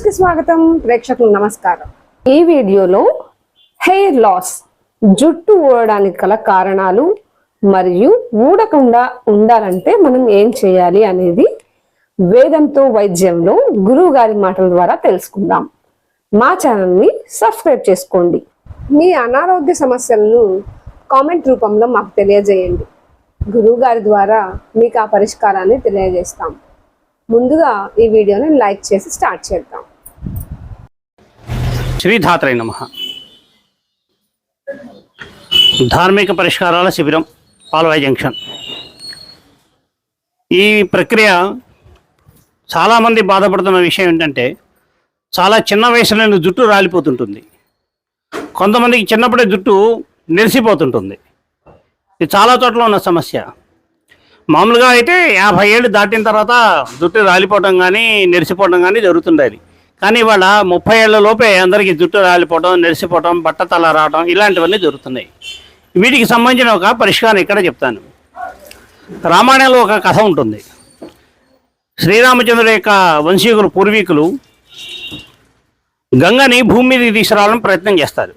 కి స్వాగతం. ప్రేక్షకులకు నమస్కారం. ఈ వీడియోలో హెయిర్ లాస్, జుట్టు ఊడడానికి గల కారణాలు మరియు ఊడకుండా ఉండాలంటే మనం ఏం చేయాలి అనేది వేదంతో వైద్యంలో గురువు గారి మాటల ద్వారా తెలుసుకుందాం. మా ఛానల్ని సబ్స్క్రైబ్ చేసుకోండి. మీ అనారోగ్య సమస్యలను కామెంట్ రూపంలో మాకు తెలియజేయండి. గురువు గారి ద్వారా మీకు ఆ పరిష్కారాన్ని తెలియజేస్తాం. ముందుగా ఈ వీడియోని లైక్ చేసి స్టార్ట్ చేద్దాం. శ్రీధాత్రై నమః. ధార్మిక పరిష్కారాల శిబిరం, పాల్వాయి జంక్షన్. ఈ ప్రక్రియ చాలామంది బాధపడుతున్న విషయం ఏంటంటే, చాలా చిన్న వయసులోనే జుట్టు రాలిపోతుంటుంది. కొంతమందికి చిన్నప్పుడే జుట్టు నెరిసిపోతుంటుంది. ఇది చాలా చోట్ల ఉన్న సమస్య. మామూలుగా అయితే 50 ఏళ్ళు దాటిన తర్వాత జుట్టు రాలిపోవడం కానీ నెరిసిపోవడం కానీ జరుగుతుండేది. కానీ ఇవాళ 30 ఏళ్ల లోపే అందరికీ జుట్టు రాలిపోవడం, నెరిసిపోవడం, బట్టతల రావడం ఇలాంటివన్నీ జరుగుతున్నాయి. వీటికి సంబంధించిన ఒక పరిష్కారం ఇక్కడ చెప్తాను. రామాయణంలో ఒక కథ ఉంటుంది. శ్రీరామచంద్రుడి యొక్క వంశీకులు, పూర్వీకులు గంగని భూమి మీదకి తీసుకురావాలని ప్రయత్నం చేస్తారు.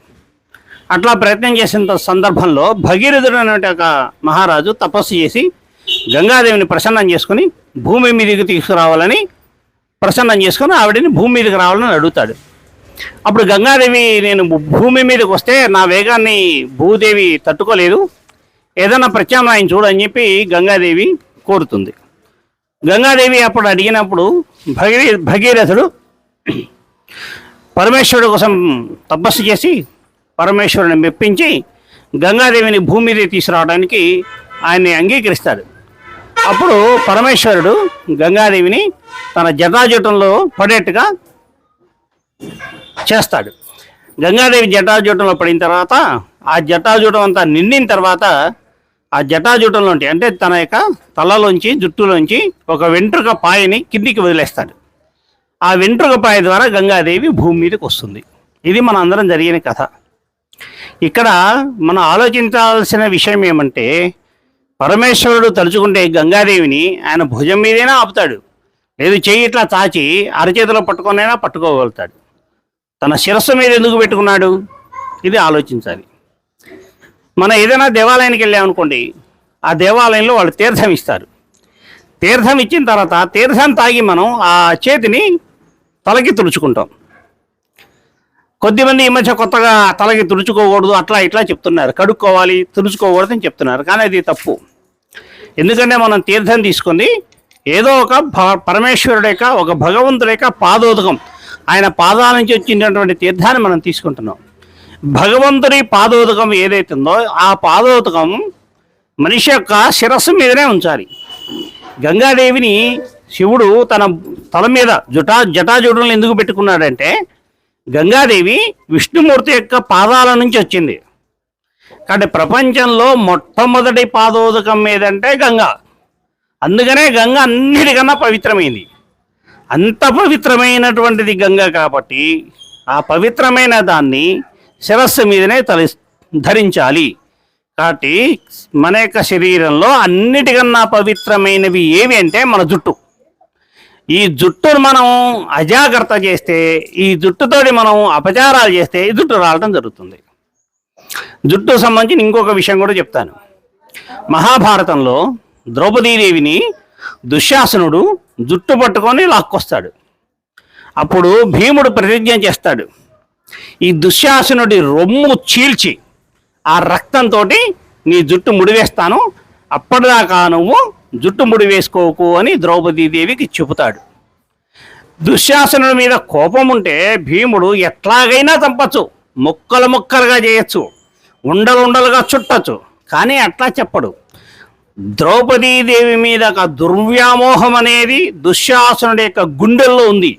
అట్లా ప్రయత్నం చేసిన సందర్భంలో భగీరథుడు అనే ఒక మహారాజు తపస్సు చేసి గంగాదేవిని ప్రసన్నం చేసుకుని భూమి మీదకి తీసుకురావాలని ప్రసన్నం చేసుకుని ఆవిడని భూమి మీదకి రావాలని అడుగుతాడు. అప్పుడు గంగాదేవి, నేను భూమి మీదకి వస్తే నా వేగాన్ని భూదేవి తట్టుకోలేదు, ఏదైనా ప్రత్యామ్నాయం చూడని చెప్పి గంగాదేవి కోరుతుంది. గంగాదేవి అప్పుడు అడిగినప్పుడు భగీరథుడు పరమేశ్వరుడు కోసం తపస్సు చేసి పరమేశ్వరుని మెప్పించి గంగాదేవిని భూమి మీద తీసుకురావడానికి ఆయన్ని అంగీకరిస్తాడు. అప్పుడు పరమేశ్వరుడు గంగాదేవిని తన జటాజూటంలో పడేట్టుగా చేస్తాడు. గంగాదేవి జటాజూటంలో పడిన తర్వాత ఆ జటాజూటం అంతా నిండిన తర్వాత ఆ జటాజూటంలోంచి, అంటే తన యొక్క తలలోంచి, జుట్టులోంచి ఒక వెంట్రుక పాయని కిందికి వదిలేస్తాడు. ఆ వెంట్రుక పాయ ద్వారా గంగాదేవి భూమి మీదకి వస్తుంది. ఇది మన అందరం జరిగిన కథ. ఇక్కడ మనం ఆలోచించాల్సిన విషయం ఏమంటే, పరమేశ్వరుడు తలుచుకుంటే గంగాదేవిని ఆయన భుజం మీదైనా ఆపుతాడు, లేదు చెయ్యి ఇట్లా చాచి అరచేతిలో పట్టుకొనైనా పట్టుకోగలుగుతాడు. తన శిరస్సు మీద ఎందుకు పెట్టుకున్నాడు? ఇది ఆలోచించాలి. మనం ఏదైనా దేవాలయానికి వెళ్ళామనుకోండి, ఆ దేవాలయంలో వాళ్ళు తీర్థం ఇస్తారు. తీర్థం ఇచ్చిన తర్వాత తీర్థం తాగి మనం ఆ చేతిని తలకి తుడుచుకుంటాం. కొద్దిమంది ఈ మధ్య కొత్తగా తలకి తుడుచుకోకూడదు అట్లా ఇట్లా చెప్తున్నారు, కడుక్కోవాలి, తుడుచుకోకూడదు అని చెప్తున్నారు. కానీ అది తప్పు. ఎందుకంటే మనం తీర్థం తీసుకుంది ఏదో ఒక పరమేశ్వరుడు యొక్క, ఒక భగవంతుడి యొక్క పాదోదకం, ఆయన పాదాల నుంచి వచ్చినటువంటి తీర్థాన్ని మనం తీసుకుంటున్నాం. భగవంతుడి పాదోదకం ఏదైతుందో ఆ పాదోదకం మనిషి యొక్క శిరస్సు మీదనే ఉంచాలి. గంగాదేవిని శివుడు తన తల మీద జటాజూటంలో ఎందుకు పెట్టుకున్నాడంటే, గంగాదేవి విష్ణుమూర్తి యొక్క పాదాల నుంచి వచ్చింది. కాబట్టి ప్రపంచంలో మొట్టమొదటి పాదోదకం ఏదంటే గంగా. అందుకనే గంగ అన్నిటికన్నా పవిత్రమైంది. అంత పవిత్రమైనటువంటిది గంగ కాబట్టి ఆ పవిత్రమైన దాన్ని శిరస్సు మీదనే ధరించాలి. కాబట్టి మన యొక్క శరీరంలో అన్నిటికన్నా పవిత్రమైనవి ఏవి అంటే మన జుట్టు. ఈ జుట్టును మనం అజాగ్రత్త చేస్తే, ఈ జుట్టుతోటి మనం అపచారాలు చేస్తే ఈ జుట్టు రావడం జరుగుతుంది. జుట్టు సంబంధించిన ఇంకొక విషయం కూడా చెప్తాను. మహాభారతంలో ద్రౌపదీదేవిని దుశ్శాసనుడు జుట్టు పట్టుకొని లాక్కొస్తాడు. అప్పుడు భీముడు ప్రతిజ్ఞ చేస్తాడు, ఈ దుశ్శాసనుడి రొమ్ము చీల్చి ఆ రక్తంతో నీ జుట్టు ముడివేస్తాను, అప్పటిదాకా నువ్వు జుట్టు ముడి వేసుకోకు అని ద్రౌపదీదేవికి చెబుతాడు. దుశ్శాసనుడి మీద కోపం ఉంటే భీముడు ఎట్లాగైనా చంపచ్చు, ముక్కలు ముక్కలుగా చేయొచ్చు, ఉండలుగా చుట్టచ్చు. కానీ అట్లా చెప్పడు. ద్రౌపదీదేవి మీద ఒక దుర్వ్యామోహం అనేది దుశ్శాసనుడి యొక్క గుండెల్లో ఉంది.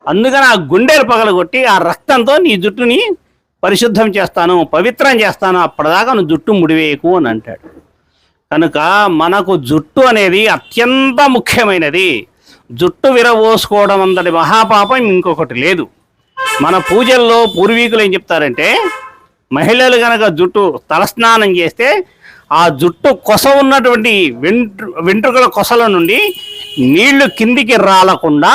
అందుకని ఆ గుండెలు పగలగొట్టి ఆ రక్తంతో నీ జుట్టుని పరిశుద్ధం చేస్తాను, పవిత్రం చేస్తాను, అప్పటిదాకా నువ్వు జుట్టు ముడివేయకు అని అంటాడు. కనుక మనకు జుట్టు అనేది అత్యంత ముఖ్యమైనది. జుట్టు విరవోసుకోవడం అంతటి మహాపాపం ఇంకొకటి లేదు. మన పూజల్లో పూర్వీకులు ఏం చెప్తారంటే, మహిళలు కనుక జుట్టు తలస్నానం చేస్తే ఆ జుట్టు కొస ఉన్నటువంటి వెంట్రుకల కొసల నుండి నీళ్లు కిందికి రాలకుండా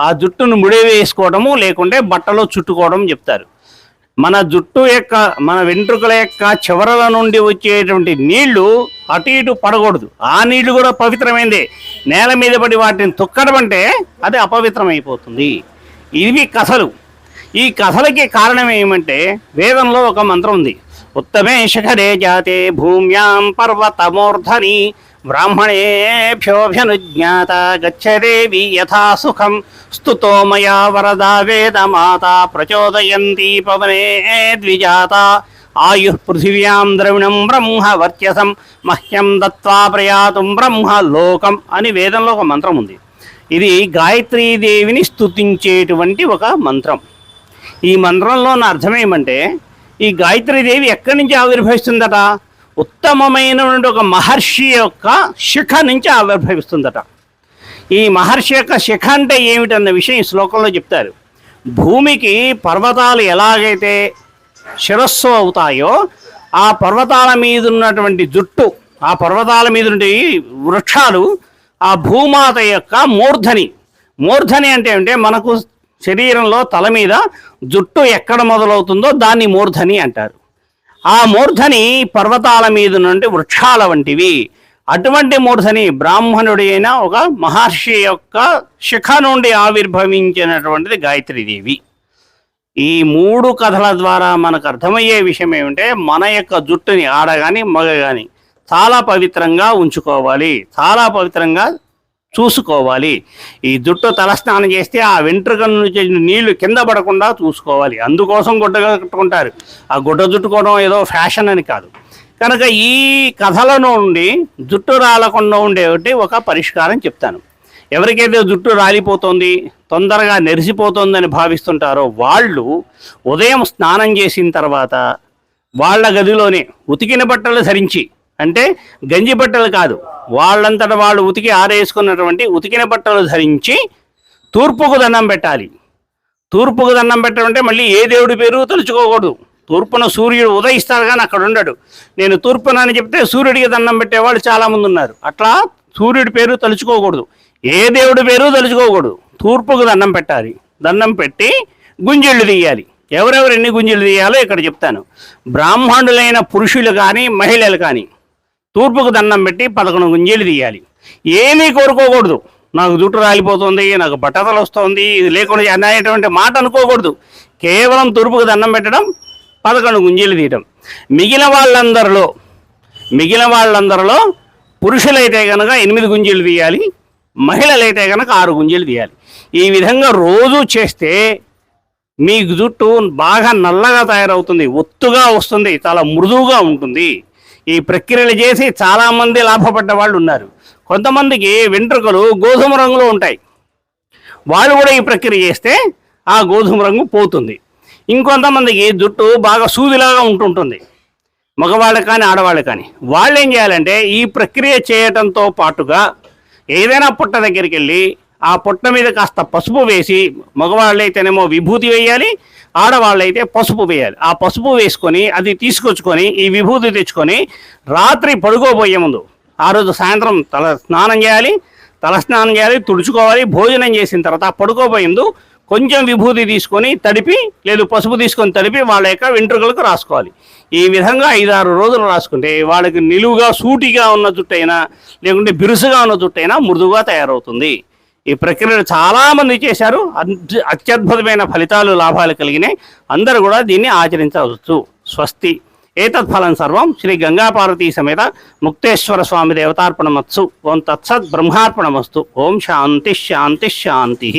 ఆ జుట్టును ముడివేసుకోవడము లేకుంటే బట్టలో చుట్టుకోవడం చెప్తారు. మన జుట్టు యొక్క మన వెంట్రుకల యొక్క చివరల నుండి వచ్చేటువంటి నీళ్లు అటు ఇటు పడకూడదు. ఆ నీళ్లు కూడా పవిత్రమైందే. నేల మీద పడి వాటిని తొక్కడం అంటే అది అపవిత్రమైపోతుంది. ఇవి కథలు. ఈ కథలకి కారణం ఏమంటే వేదంలో ఒక మంత్రం ఉంది. ఉత్తమే శిఖరే జాతే భూమ్యాం పర్వతమూర్ధని బ్రాహ్మణేభ్యోభ్యనుజ్ఞాత గచ్చదేవి యథా సుఖం స్తుతో మయా వరదా వేదమాత ప్రచోదయంతి పవనే ద్విజాత ఆయుః పృథివ్యాం ద్రవిణం బ్రహ్మ వర్చసం మహ్యం దత్వా ప్రయాతుం బ్రహ్మ లోకం అని వేదంలో ఒక మంత్రం ఉంది. ఇది గాయత్రీదేవిని స్తుతించేటువంటి ఒక మంత్రం. ఈ మంత్రంలో నా అర్థం ఏమంటే ఈ గాయత్రీదేవి ఎక్కడి నుంచి ఆవిర్భవిస్తుందట? ఉత్తమమైనటువంటి ఒక మహర్షి యొక్క శిఖ నుంచి ఆవిర్భవిస్తుందట. ఈ మహర్షి యొక్క శిఖ అంటే ఏమిటన్న విషయం ఈ శ్లోకంలో చెప్తారు. భూమికి పర్వతాలు ఎలాగైతే శిరస్సు అవుతాయో ఆ పర్వతాల మీద ఉన్నటువంటి జుట్టు, ఆ పర్వతాల మీద ఉండే వృక్షాలు ఆ భూమాత యొక్క మూర్ధని. మూర్ధని అంటే మనకు శరీరంలో తల మీద జుట్టు ఎక్కడ మొదలవుతుందో దాన్ని మూర్ధని అంటారు. ఆ మూర్ధని పర్వతాల మీద నుండి వృక్షాల వంటివి. అటువంటి మూర్ధని బ్రాహ్మణుడైన ఒక మహర్షి యొక్క శిఖ నుండి ఆవిర్భవించినటువంటిది గాయత్రీదేవి. ఈ 3 కథల ద్వారా మనకు అర్థమయ్యే విషయం ఏమంటే మన యొక్క జుట్టుని ఆడ కానీ మగ కానీ చాలా పవిత్రంగా ఉంచుకోవాలి, చాలా పవిత్రంగా చూసుకోవాలి. ఈ జుట్టు తలస్నానం చేస్తే ఆ వెంట్రుక నుంచి నీళ్లు కింద పడకుండా చూసుకోవాలి. అందుకోసం గుడ్డ కట్టుకుంటారు. ఆ గుడ్డ చుట్టుకోవడం ఏదో ఫ్యాషన్ అని కాదు. కనుక ఈ కథల నుండి జుట్టు రాలకుండా ఉండేటి ఒక పరిష్కారం చెప్తాను. ఎవరికైతే జుట్టు రాలిపోతుంది, తొందరగా నెరిసిపోతుందని భావిస్తుంటారో వాళ్ళు ఉదయం స్నానం చేసిన తర్వాత వాళ్ళ గదిలోనే ఉతికిన బట్టలు ధరించి, అంటే గంజి బట్టలు కాదు, వాళ్ళంతటా వాళ్ళు ఉతికి ఆరేసుకున్నటువంటి ఉతికిన బట్టలు ధరించి తూర్పుకు దండం పెట్టాలి. తూర్పుకు దండం పెట్టడం అంటే మళ్ళీ ఏ దేవుడి పేరు తలుచుకోకూడదు. తూర్పున సూర్యుడు ఉదయిస్తాడు కానీ అక్కడ ఉండడు. నేను తూర్పున అని చెప్తే సూర్యుడికి దండం పెట్టేవాళ్ళు చాలామంది ఉన్నారు. అట్లా సూర్యుడి పేరు తలుచుకోకూడదు, ఏ దేవుడి పేరు తలుచుకోకూడదు. తూర్పుకు దండం పెట్టాలి. దండం పెట్టి గుంజళ్ళు తీయాలి. ఎవరెవరు ఎన్ని గుంజలు తీయాలో ఇక్కడ చెప్తాను. బ్రాహ్మణులైన పురుషులు కానీ మహిళలు కానీ తూర్పుకు దండం పెట్టి 11 గుంజలు తీయాలి. ఏమీ కోరుకోకూడదు. నాకు జుట్టు రాలిపోతుంది, నాకు బట్టతలు వస్తుంది, ఇది లేకుండా అనేటువంటి మాట అనుకోకూడదు. కేవలం తూర్పుకు దండం పెట్టడం, 11 గుంజలు తీయడం. మిగిలిన వాళ్ళందరిలో పురుషులైతే కనుక 8 గుంజలు తీయాలి, మహిళలైతే కనుక 6 గుంజలు తీయాలి. ఈ విధంగా రోజు చేస్తే మీ జుట్టు బాగా నల్లగా తయారవుతుంది, ఒత్తుగా వస్తుంది, చాలా మృదువుగా ఉంటుంది. ఈ ప్రక్రియలు చేసి చాలామంది లాభపడ్డ వాళ్ళు ఉన్నారు. కొంతమందికి వెంట్రుకలు గోధుమ రంగులో ఉంటాయి. వాళ్ళు కూడా ఈ ప్రక్రియ చేస్తే ఆ గోధుమ రంగు పోతుంది. ఇంకొంతమందికి జుట్టు బాగా సూదిలాగా ఉంటుంటుంది, మగవాళ్ళు కానీ ఆడవాళ్ళు కానీ. వాళ్ళు ఏం చేయాలంటే ఈ ప్రక్రియ చేయటంతో పాటుగా ఏదైనా పుట్ట దగ్గరికి వెళ్ళి ఆ పుట్ట మీద కాస్త పసుపు వేసి, మగవాళ్ళైతేనేమో విభూతి వేయాలి, ఆడవాళ్ళైతే పసుపు వేయాలి. ఆ పసుపు వేసుకొని అది తీసుకొచ్చుకొని ఈ విభూతి తెచ్చుకొని రాత్రి పడుకోబోయే ముందు ఆ రోజు సాయంత్రం తలస్నానం చేయాలి, తుడుచుకోవాలి. భోజనం చేసిన తర్వాత పడుకోబోయే ముందు కొంచెం విభూతి తీసుకొని తడిపి, లేదు పసుపు తీసుకొని తడిపి వాళ్ళ యొక్క వెంట్రుకలకు రాసుకోవాలి. ఈ విధంగా 5-6 రోజులు రాసుకుంటే వాళ్ళకి నిలువుగా సూటిగా ఉన్న జుట్టైనా లేకుంటే బిరుసుగా ఉన్న జుట్టైనా మృదువుగా తయారవుతుంది. ఈ ప్రక్రియను చాలామంది చేశారు. అత్యద్భుతమైన ఫలితాలు, లాభాలు కలిగినాయి. అందరూ కూడా దీన్ని ఆచరించవచ్చు. స్వస్తి. ఏతత్ఫలం సర్వం శ్రీ గంగాపార్వతీ సమేత ముక్తేశ్వర స్వామి దేవతార్పణమత్సు. ఓం తత్సత్ బ్రహ్మార్పణమస్తు. ఓం శాంతి శాంతి శాంతి.